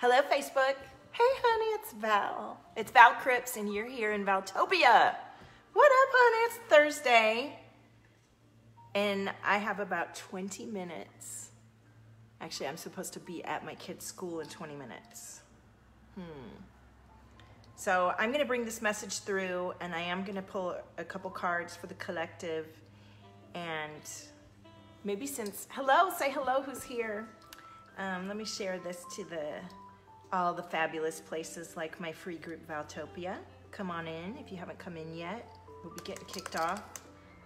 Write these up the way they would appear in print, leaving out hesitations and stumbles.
Hello, Facebook. Hey, honey, it's Val. It's Val Cripps, and you're here in Valtopia. What up, honey? It's Thursday, and I have about 20 minutes. Actually, I'm supposed to be at my kid's school in 20 minutes. So I'm going to bring this message through, and I am going to pull a couple cards for the collective, and maybe since, hello, say hello, who's here? Let me share this to all the fabulous places like my free group Valtopia. Come on in if you haven't come in yet. We'll be getting kicked off.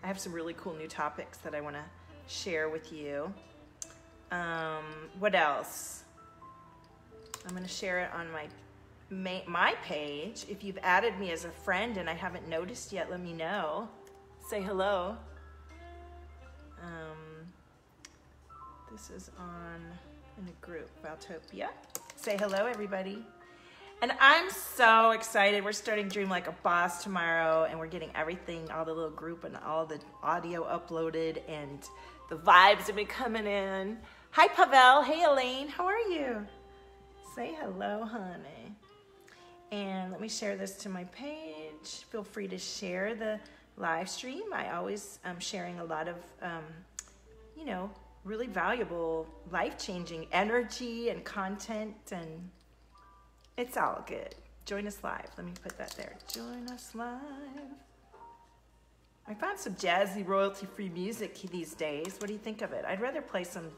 I have some really cool new topics that I want to share with you. What else? I'm going to share it on my page. If you've added me as a friend and I haven't noticed yet, let me know. Say hello. This is in a group, Valtopia. Say hello, everybody. And I'm so excited. We're starting Dream Like a Boss tomorrow, and we're getting everything, all the little group and all the audio uploaded, and the vibes have been coming in. Hi, Pavel. Hey, Elaine. How are you? Say hello, honey. And let me share this to my page. Feel free to share the live stream. I always am sharing a lot of, you know, really valuable, life-changing energy and content, and it's all good. Join us live. Let me put that there. Join us live. I found some jazzy, royalty-free music these days. What do you think of it? I'd rather play some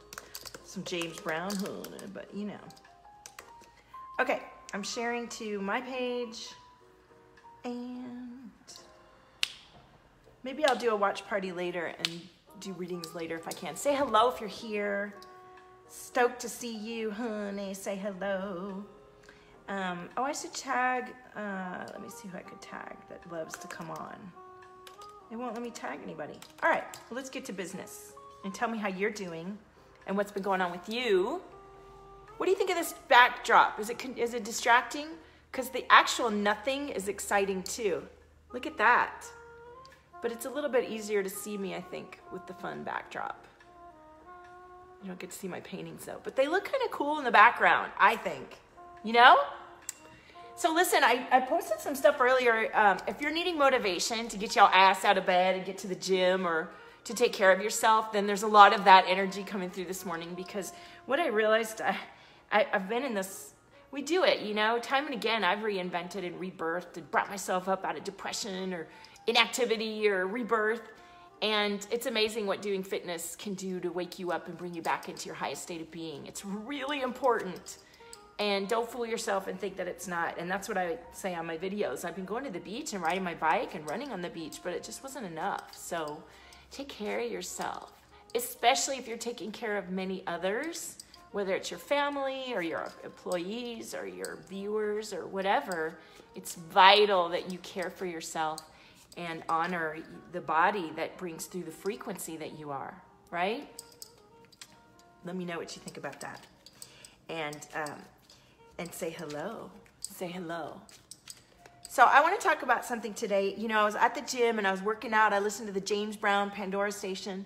James Brown, but you know. Okay, I'm sharing to my page, and maybe I'll do a watch party later and do readings later if I can. Say hello if you're here. Stoked to see you, honey. Say hello. Oh, I should tag, let me see who I could tag that loves to come on. It won't let me tag anybody. All right, well, let's get to business and tell me how you're doing and what's been going on with you. What do you think of this backdrop? Is it distracting? Because the actual nothing is exciting too. Look at that. But it's a little bit easier to see me, I think, with the fun backdrop. You don't get to see my paintings though, but they look kind of cool in the background, I think. You know? So listen, I posted some stuff earlier. If you're needing motivation to get your ass out of bed and get to the gym or to take care of yourself, then there's a lot of that energy coming through this morning, because what I realized, I've been in this, we do it, you know, time and again. I've reinvented and rebirthed and brought myself up out of depression or inactivity or rebirth. And it's amazing what doing fitness can do to wake you up and bring you back into your highest state of being. It's really important. And don't fool yourself and think that it's not. And that's what I say on my videos. I've been going to the beach and riding my bike and running on the beach, but it just wasn't enough. So take care of yourself, especially if you're taking care of many others, whether it's your family or your employees or your viewers or whatever. It's vital that you care for yourself and honor the body that brings through the frequency that you are, right? Let me know what you think about that. And say hello. Say hello. So I want to talk about something today. You know, I was at the gym and I was working out. I listened to the James Brown Pandora station,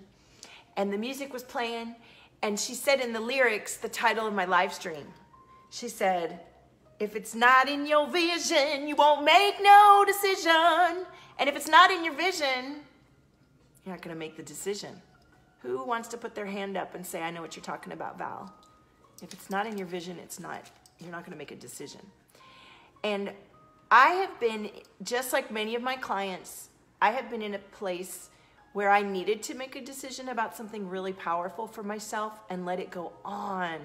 and the music was playing. And she said in the lyrics, the title of my live stream, she said, if it's not in your vision, you won't make no decision. And if it's not in your vision, you're not going to make the decision. Who wants to put their hand up and say, I know what you're talking about, Val? If it's not in your vision, you're not going to make a decision. And I have been, just like many of my clients, I have been in a place where I needed to make a decision about something really powerful for myself and let it go on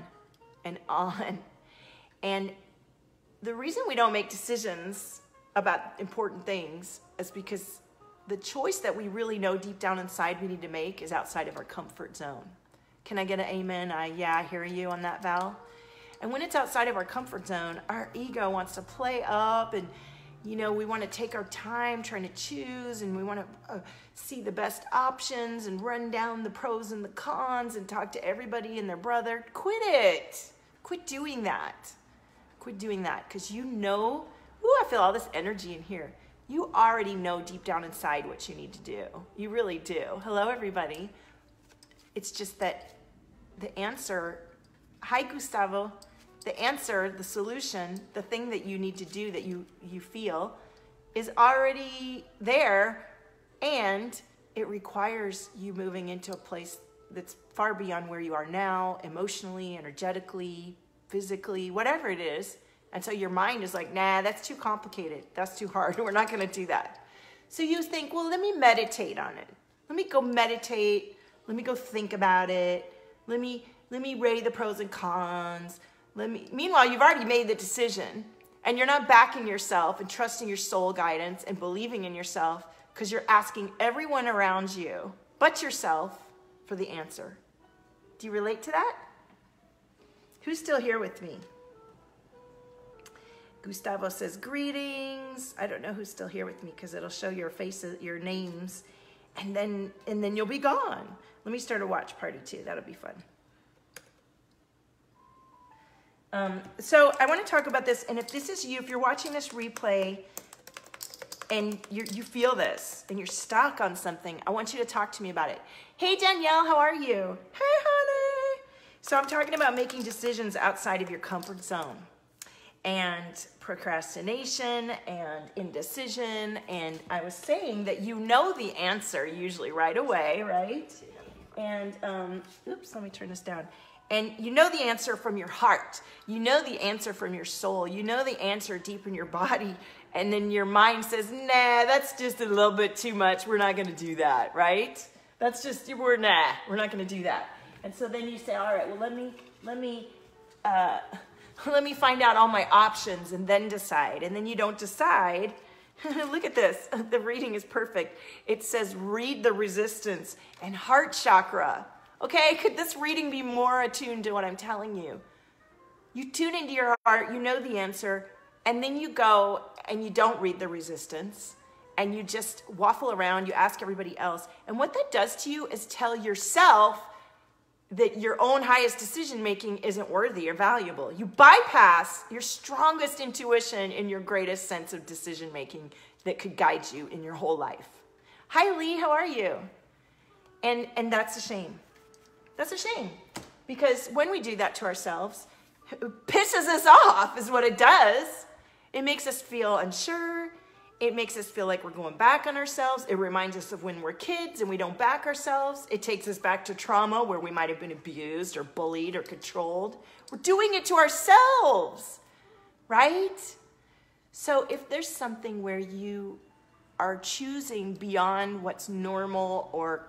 and on. And the reason we don't make decisions about important things is because the choice that we really know deep down inside we need to make is outside of our comfort zone. Can I get an amen? Yeah, I hear you on that, Val. And when it's outside of our comfort zone, our ego wants to play up, and you know, we want to take our time trying to choose, and we want to see the best options and run down the pros and the cons and talk to everybody and their brother. Quit it. Quit doing that. Quit doing that, because you know, ooh, I feel all this energy in here. You already know deep down inside what you need to do. You really do. Hello, everybody. It's just that the answer, hi, Gustavo. the answer, the solution, the thing that you need to do that you feel is already there, and it requires you moving into a place that's far beyond where you are now, emotionally, energetically, physically, whatever it is. And so your mind is like, nah, that's too complicated. That's too hard. We're not going to do that. So you think, well, let me meditate on it. Let me go meditate. Let me go think about it. Let me weigh the pros and cons. Meanwhile, you've already made the decision, and you're not backing yourself and trusting your soul guidance and believing in yourself, because you're asking everyone around you but yourself for the answer. Do you relate to that? Who's still here with me? Gustavo says, greetings. I don't know who's still here with me because it'll show your faces, your names, and then you'll be gone. Let me start a watch party too. That'll be fun. So I want to talk about this, and if this is you, if you're watching this replay and you feel this and you're stuck on something, I want you to talk to me about it. Hey Danielle, how are you? Hey honey. So I'm talking about making decisions outside of your comfort zone, and procrastination and indecision. And I was saying that you know the answer usually right away, right? And oops, let me turn this down. And you know the answer from your heart. You know the answer from your soul. You know the answer deep in your body. And then your mind says, nah, that's just a little bit too much. We're not going to do that, right? That's just, we're not going to do that. And so then you say, all right, well, let me find out all my options and then decide. And then you don't decide. Look at this. The reading is perfect. It says, read the resistance and heart chakra. Okay, could this reading be more attuned to what I'm telling you? You tune into your heart, you know the answer, and then you go and you don't read the resistance, and you just waffle around, you ask everybody else. And what that does to you is tell yourself that your own highest decision making isn't worthy or valuable. You bypass your strongest intuition and your greatest sense of decision making that could guide you in your whole life. Hi Lee, how are you? And that's a shame. That's a shame, because when we do that to ourselves, it pisses us off is what it does. It makes us feel unsure. It makes us feel like we're going back on ourselves. It reminds us of when we're kids and we don't back ourselves. It takes us back to trauma where we might have been abused or bullied or controlled. We're doing it to ourselves, right? So if there's something where you are choosing beyond what's normal or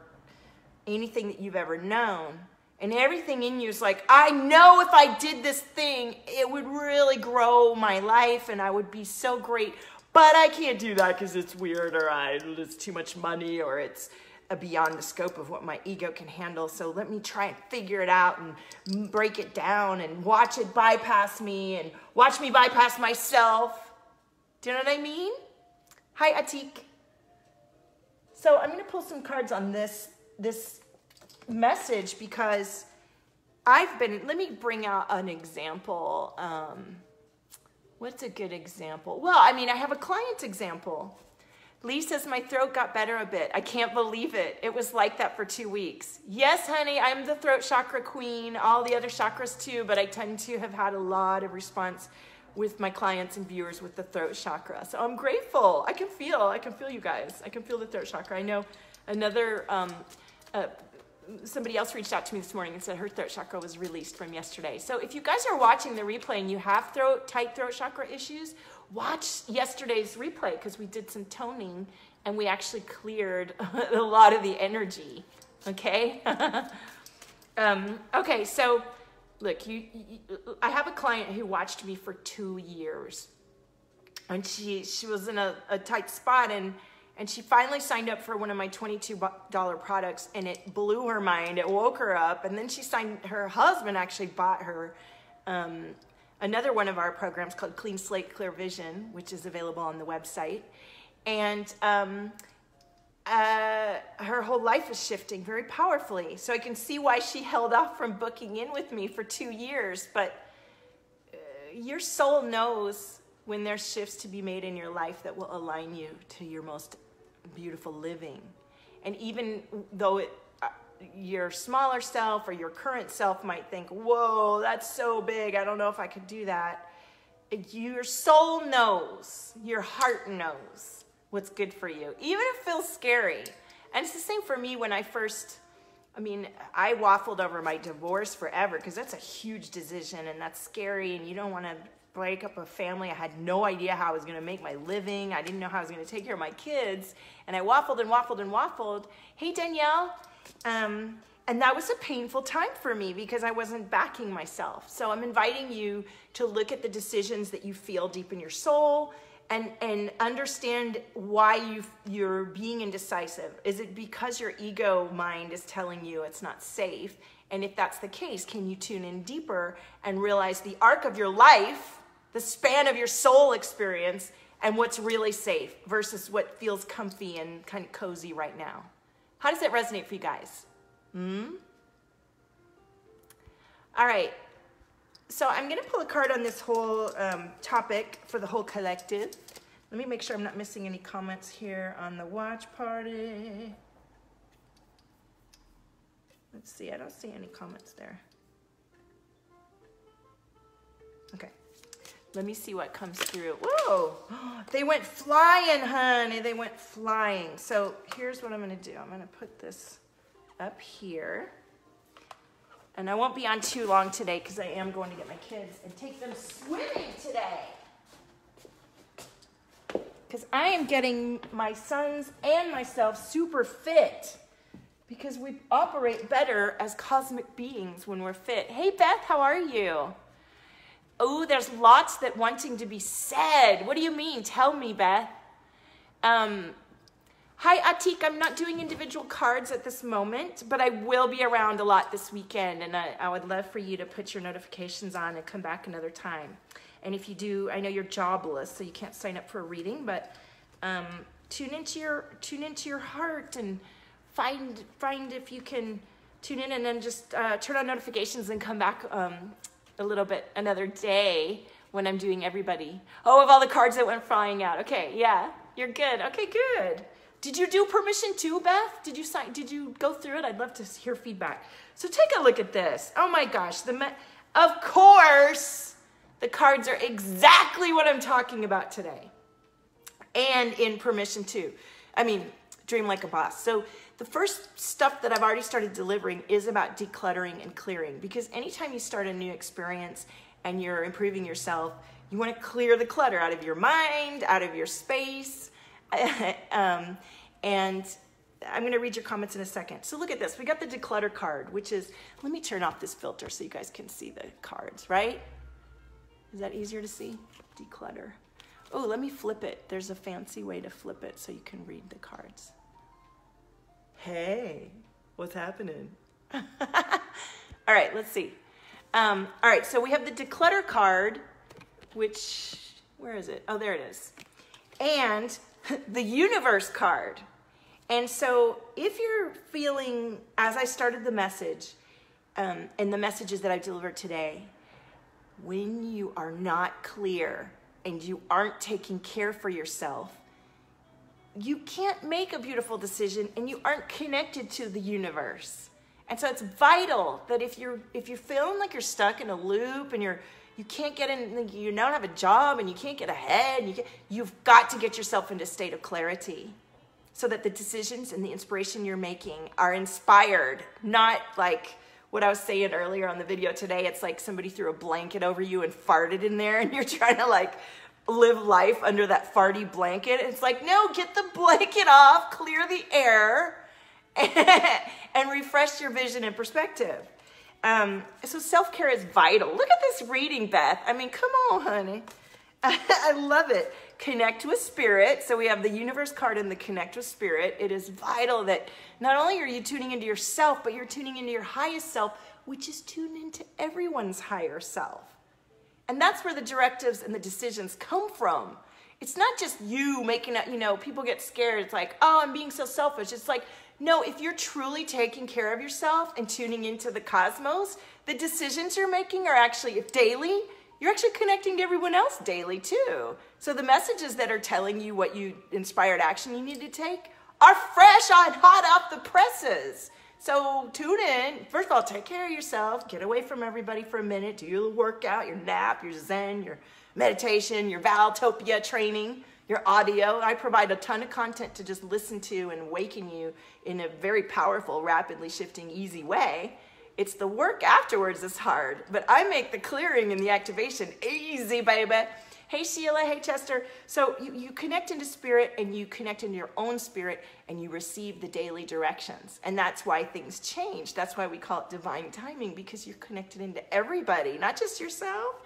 anything that you've ever known, and everything in you is like, I know if I did this thing, it would really grow my life and I would be so great, but I can't do that because it's weird, or it's too much money, or it's beyond the scope of what my ego can handle. So let me try and figure it out and break it down and watch it bypass me and watch me bypass myself. Do you know what I mean? Hi, Atik. So I'm going to pull some cards on this message because let me bring out an example. What's a good example? Well, I mean, I have a client's example. Lee says, my throat got better a bit. I can't believe it. It was like that for 2 weeks. Yes, honey, I'm the throat chakra queen, all the other chakras too, but I tend to have had a lot of response with my clients and viewers with the throat chakra. So I'm grateful. I can feel you guys. I can feel the throat chakra. I know another, somebody else reached out to me this morning and said her throat chakra was released from yesterday. So if you guys are watching the replay and you have tight throat chakra issues, watch yesterday's replay because we did some toning and we actually cleared a lot of the energy. Okay? Okay, so look, I have a client who watched me for 2 years, and she was in a tight spot, and she finally signed up for one of my $22 products, and it blew her mind. It woke her up, and then her husband actually bought her another one of our programs called Clean Slate, Clear Vision, which is available on the website. And her whole life is shifting very powerfully. So I can see why she held off from booking in with me for 2 years. But your soul knows when there's shifts to be made in your life that will align you to your most beautiful living. And even though your smaller self or your current self might think, whoa, that's so big. I don't know if I could do that. Your soul knows, your heart knows what's good for you, even if it feels scary. And it's the same for me when I waffled over my divorce forever because that's a huge decision and that's scary and you don't want to break up a family. I had no idea how I was going to make my living. I didn't know how I was going to take care of my kids. And I waffled and waffled and waffled. Hey, Danielle. And that was a painful time for me because I wasn't backing myself. So I'm inviting you to look at the decisions that you feel deep in your soul and understand why you're being indecisive. Is it because your ego mind is telling you it's not safe? And if that's the case, can you tune in deeper and realize the arc of your life, the span of your soul experience, and what's really safe versus what feels comfy and kind of cozy right now? How does that resonate for you guys? All right. So I'm going to pull a card on this whole topic for the whole collective. Let me make sure I'm not missing any comments here on the watch party. Let's see. I don't see any comments there. Okay. Let me see what comes through. Whoa. They went flying, honey. They went flying. So here's what I'm going to do. I'm going to put this up here. And I won't be on too long today because I am going to get my kids and take them swimming today. Because I am getting my sons and myself super fit. Because we operate better as cosmic beings when we're fit. Hey, Beth, how are you? Oh, there's lots that wanting to be said. What do you mean? Tell me, Beth. Hi, Atik. I'm not doing individual cards at this moment, but I will be around a lot this weekend, and I would love for you to put your notifications on and come back another time. And if you do, I know you're jobless, so you can't sign up for a reading, but tune into your heart and find if you can tune in, and then just turn on notifications and come back a little bit another day when I'm doing everybody. Oh, of all the cards that went flying out. Okay, yeah, you're good. Okay, good. Did you do permission too, Beth? Did you go through it? I'd love to hear feedback. So take a look at this. Oh my gosh, of course, the cards are exactly what I'm talking about today. And in permission too. I mean, dream like a boss. So the first stuff that I've already started delivering is about decluttering and clearing, because anytime you start a new experience and you're improving yourself, you want to clear the clutter out of your mind, out of your space. And I'm going to read your comments in a second. So look at this. We got the declutter card, which is, let me turn off this filter so you guys can see the cards, right? Is that easier to see? Declutter. Oh, let me flip it. There's a fancy way to flip it so you can read the cards. Hey, what's happening? All right, let's see. All right, so we have the declutter card, which, where is it? Oh, there it is. And the universe card. And so if you're feeling, as I started the message, and the messages that I delivered today, when you are not clear and you aren't taking care for yourself, you can't make a beautiful decision and you aren't connected to the universe. And so it's vital that if you're feeling like you're stuck in a loop and you can't get in, you don't have a job and you can't get ahead, you've got to get yourself into a state of clarity so that the decisions and the inspiration you're making are inspired, not like what I was saying earlier on the video today. It's like somebody threw a blanket over you and farted in there and you're trying to like live life under that farty blanket. It's like, no, get the blanket off, clear the air, and refresh your vision and perspective. So self-care is vital. Look at this reading, Beth. I mean, come on, honey. I love it. Connect with spirit. So we have the universe card and the connect with spirit. It is vital that not only are you tuning into yourself, but you're tuning into your highest self, which is tuned into everyone's higher self. And that's where the directives and the decisions come from. It's not just you making it, people get scared. It's like, oh, I'm being so selfish. It's like, no, if you're truly taking care of yourself and tuning into the cosmos, the decisions you're making are actually, if daily, you're actually connecting to everyone else daily too. So the messages that are telling you what inspired action you need to take are fresh on hot off the presses. So tune in. First of all, take care of yourself. Get away from everybody for a minute. Do your workout, your nap, your Zen, your meditation, your Valtopia training, your audio. I provide a ton of content to just listen to and awaken you in a very powerful, rapidly shifting, easy way. It's the work afterwards that's hard, but I make the clearing and the activation easy, baby. Hey, Sheila. Hey, Chester. So you connect into spirit and you connect into your own spirit and you receive the daily directions. And that's why things change. That's why we call it divine timing, because you're connected into everybody, not just yourself.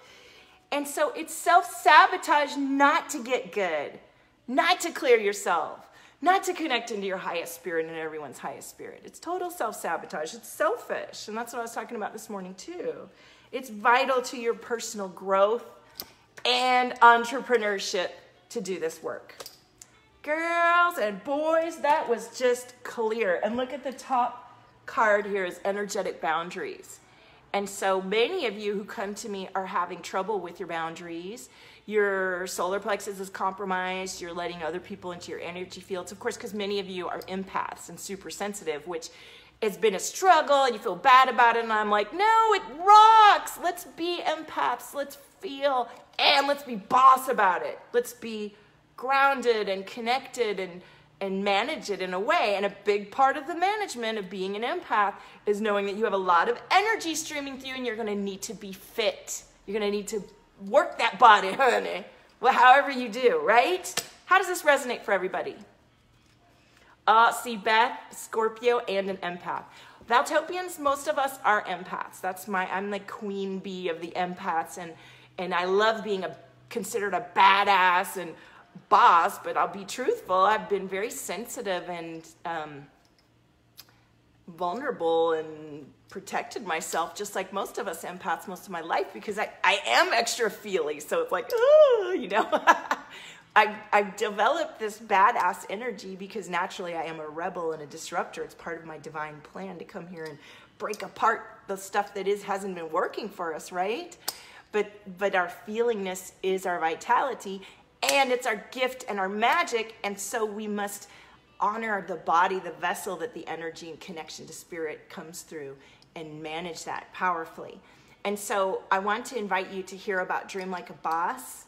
And so it's self-sabotage not to get good, not to clear yourself, not to connect into your highest spirit and everyone's highest spirit. It's total self-sabotage. It's selfish. And that's what I was talking about this morning too. It's vital to your personal growth and entrepreneurship to do this work. Girls and boys, that was just clear. And look at the top card here is energetic boundaries. And so many of you who come to me are having trouble with your boundaries. Your solar plexus is compromised. You're letting other people into your energy fields, of course, because many of you are empaths and super sensitive, which has been a struggle and you feel bad about it. And I'm like, no, it rocks. Let's be empaths. Let's feel and let's be boss about it. Let's be grounded and connected and manage it in a way. And a big part of the management of being an empath is knowing that you have a lot of energy streaming through and you're going to need to be fit. You're going to need to work that body, honey. Well, however you do, right? How does this resonate for everybody? See, Beth, Scorpio, and an empath. Valtopians, most of us are empaths. I'm the queen bee of the empaths, and I love being considered a badass and boss, but I'll be truthful. I've been very sensitive and vulnerable and protected myself, just like most of us empaths, most of my life, because I am extra feely. So it's like, oh, you know, I've developed this badass energy because naturally I am a rebel and a disruptor. It's part of my divine plan to come here and break apart the stuff that hasn't been working for us, right? But our feelingness is our vitality, and it's our gift and our magic, and so we must honor the body, the vessel that the energy and connection to spirit comes through, and manage that powerfully. And so I want to invite you to hear about Dream Like a Boss.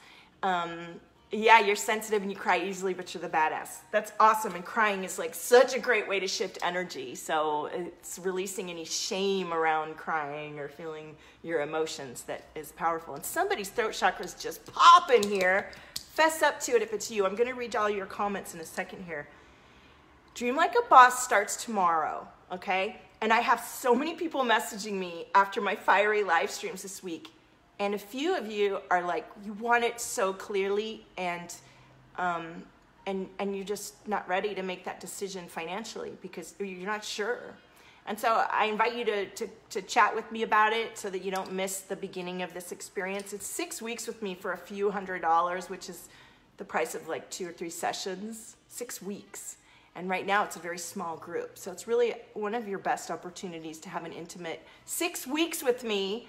Yeah, you're sensitive and you cry easily, but you're the badass. That's awesome. And crying is like such a great way to shift energy. So it's releasing any shame around crying or feeling your emotions that is powerful. And somebody's throat chakra is just popping here. Fess up to it if it's you. I'm going to read all your comments in a second here. Dream Like a Boss starts tomorrow, okay? And I have so many people messaging me after my fiery live streams this week. And a few of you are like, you want it so clearly, and you're just not ready to make that decision financially because you're not sure. And so I invite you to chat with me about it so that you don't miss the beginning of this experience. It's 6 weeks with me for a few $100s, which is the price of like 2 or 3 sessions, 6 weeks. And right now it's a very small group. So it's really one of your best opportunities to have an intimate 6 weeks with me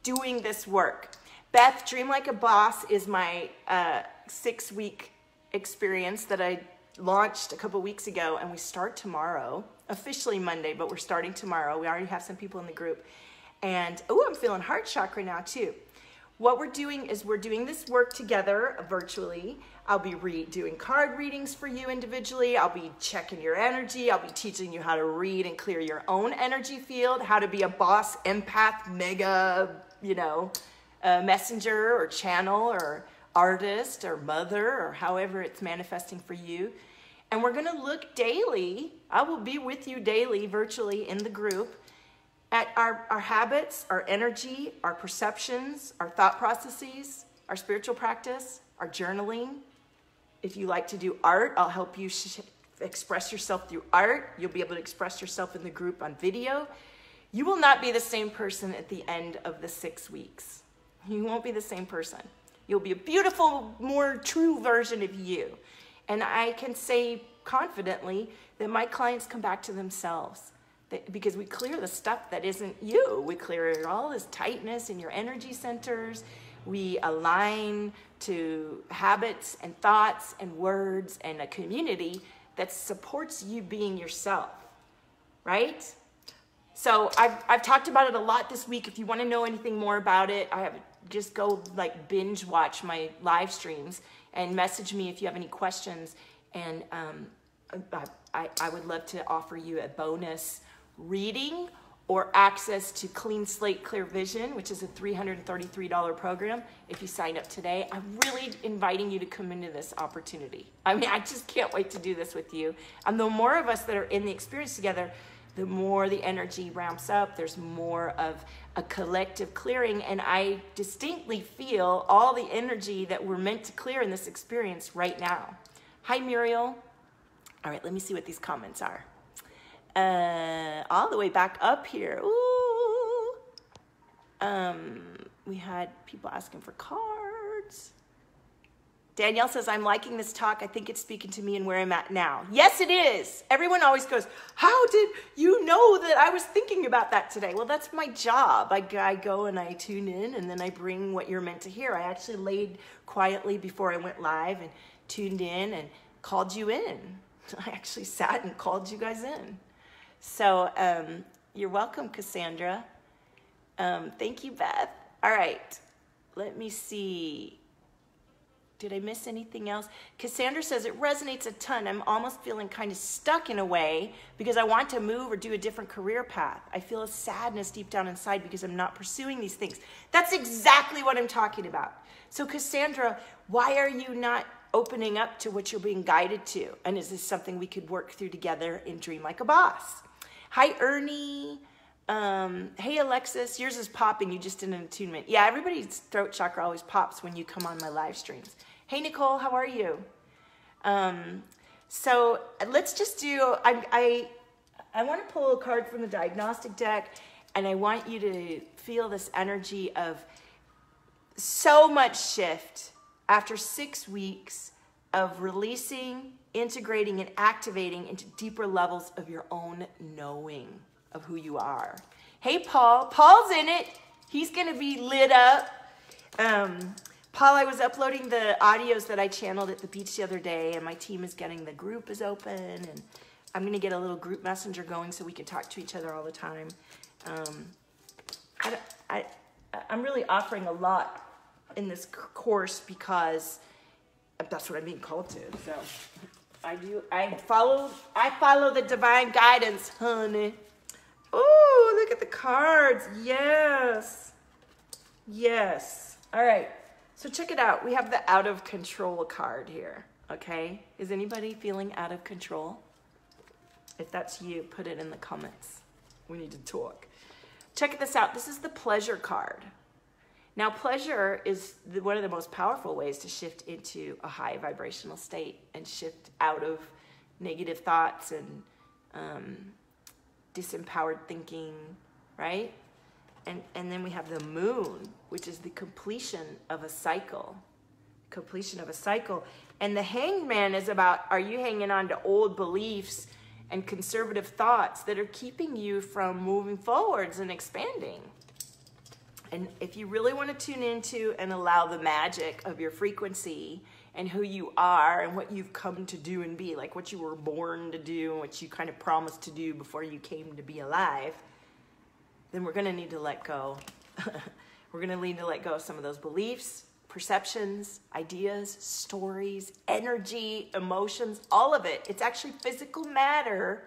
doing this work. Beth, Dream Like a Boss is my 6-week experience that I launched a couple weeks ago, and we start tomorrow, officially Monday, but we're starting tomorrow. We already have some people in the group. And, oh, I'm feeling heart chakra now too. What we're doing is we're doing this work together virtually. I'll be doing card readings for you individually. I'll be checking your energy. I'll be teaching you how to read and clear your own energy field, how to be a boss, empath, mega, messenger or channel or artist or mother or however it's manifesting for you. And we're going to look daily. I will be with you daily virtually in the group at our habits, our energy, our perceptions, our thought processes, our spiritual practice, our journaling. If you like to do art, I'll help you express yourself through art. You'll be able to express yourself in the group on video. You will not be the same person at the end of the 6 weeks. You won't be the same person. You'll be a beautiful, more true version of you. And I can say confidently that my clients come back to themselves because we clear the stuff that isn't you. We clear all this tightness in your energy centers. We align to habits and thoughts and words and a community that supports you being yourself, right? So I've talked about it a lot this week. If you want to know anything more about it, just go like binge watch my live streams and message me if you have any questions. And I would love to offer you a bonus reading or access to Clean Slate Clear Vision, which is a $333 program if you sign up today. I'm really inviting you to come into this opportunity. I mean, I just can't wait to do this with you. And the more of us that are in the experience together, the more the energy ramps up. There's more of a collective clearing, and I distinctly feel all the energy that we're meant to clear in this experience right now. Hi, Muriel. All right, let me see what these comments are. All the way back up here. Ooh. We had people asking for cards. Danielle says, I'm liking this talk. I think it's speaking to me and where I'm at now. Yes, it is. Everyone always goes, how did you know that I was thinking about that today? Well, that's my job. I go and I tune in, and then I bring what you're meant to hear. I actually laid quietly before I went live and tuned in and called you in. I actually sat and called you guys in. So you're welcome, Cassandra. Thank you, Beth. All right, let me see. Did I miss anything else? Cassandra says, it resonates a ton. I'm almost feeling kind of stuck in a way because I want to move or do a different career path. I feel a sadness deep down inside because I'm not pursuing these things. That's exactly what I'm talking about. So Cassandra, why are you not opening up to what you're being guided to? And is this something we could work through together in Dream Like a Boss? Hi, Ernie. Hey, Alexis, yours is popping. You just did an attunement. Yeah, everybody's throat chakra always pops when you come on my live streams. Hey, Nicole, how are you? So let's just do, I want to pull a card from the diagnostic deck, and I want you to feel this energy of so much shift after 6 weeks of releasing, integrating, and activating into deeper levels of your own knowing of who you are. Hey, Paul. Paul's in it. He's going to be lit up. Paul, I was uploading the audios that I channeled at the beach the other day, and my team is getting, the group is open, and I'm going to get a little group messenger going so we can talk to each other all the time. I'm really offering a lot in this course because that's what I'm being called to. So I follow the divine guidance, honey. Oh, look at the cards. Yes. Yes. All right. So check it out. We have the out of control card here. Okay. Is anybody feeling out of control? If that's you, put it in the comments. We need to talk. Check this out. This is the pleasure card. Now, pleasure is one of the most powerful ways to shift into a high vibrational state and shift out of negative thoughts and disempowered thinking, right? And then we have the moon, which is the completion of a cycle. Completion of a cycle. And the hanged man is about, are you hanging on to old beliefs and conservative thoughts that are keeping you from moving forwards and expanding? And if you really want to tune into and allow the magic of your frequency and who you are and what you've come to do and be, like what you were born to do and what you kind of promised to do before you came to be alive, then we're going to need to let go. We're going to need to let go of some of those beliefs, perceptions, ideas, stories, energy, emotions, all of it. It's actually physical matter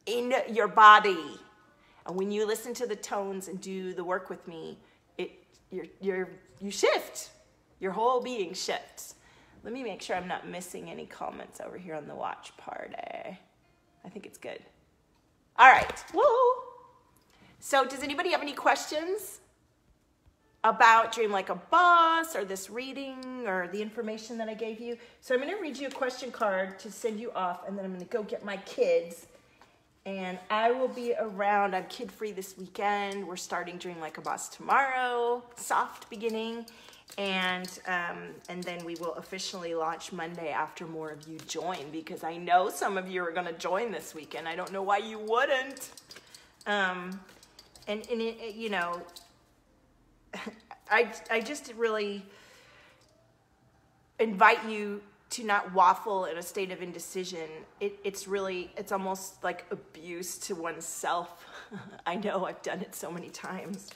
in your body. And when you listen to the tones and do the work with me, you shift. Your whole being shifts. Let me make sure I'm not missing any comments over here on the watch party. I think it's good. All right. Whoa. So does anybody have any questions about Dream Like a Boss or this reading or the information that I gave you? So I'm going to read you a question card to send you off, and then I'm going to go get my kids. And I will be around. I'm kid-free this weekend. We're starting Dream Like a Boss tomorrow. Soft beginning. And then we will officially launch Monday after more of you join, because I know some of you are going to join this weekend. I don't know why you wouldn't. And it, you know, I just really invite you to not waffle in a state of indecision. It's almost like abuse to oneself I know, I've done it so many times.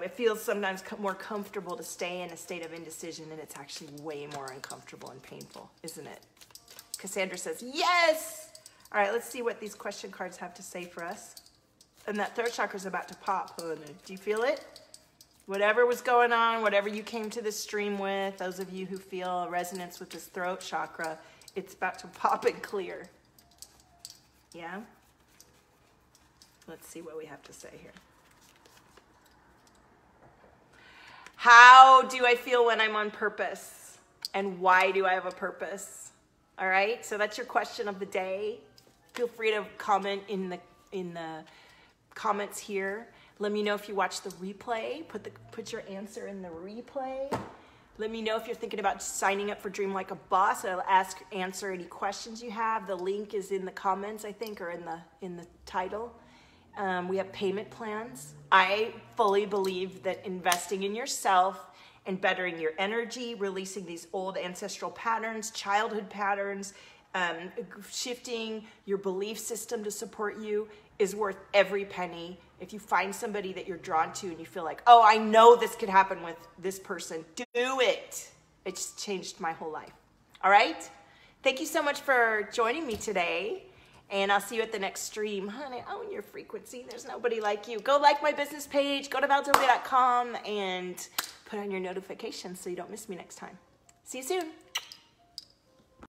It feels sometimes more comfortable to stay in a state of indecision, and it's actually way more uncomfortable and painful, isn't it? Cassandra says, yes! All right, let's see what these question cards have to say for us. And that throat chakra is about to pop, honey. Do you feel it? Whatever was going on, whatever you came to this stream with, those of you who feel a resonance with this throat chakra, it's about to pop and clear. Yeah? Let's see what we have to say here. How do I feel when I'm on purpose? And why do I have a purpose? All right, so that's your question of the day. Feel free to comment in the comments here. Let me know if you watch the replay. Put your answer in the replay. Let me know if you're thinking about signing up for Dream Like a Boss. I'll answer any questions you have. The link is in the comments, I think, or in the title. We have payment plans. I fully believe that investing in yourself and bettering your energy, releasing these old ancestral patterns, childhood patterns, shifting your belief system to support you is worth every penny. If you find somebody that you're drawn to and you feel like, oh, I know this could happen with this person, do it. It just changed my whole life. All right? Thank you so much for joining me today. And I'll see you at the next stream. Honey, own your frequency. There's nobody like you. Go like my business page. Go to valtolia.com and put on your notifications so you don't miss me next time. See you soon.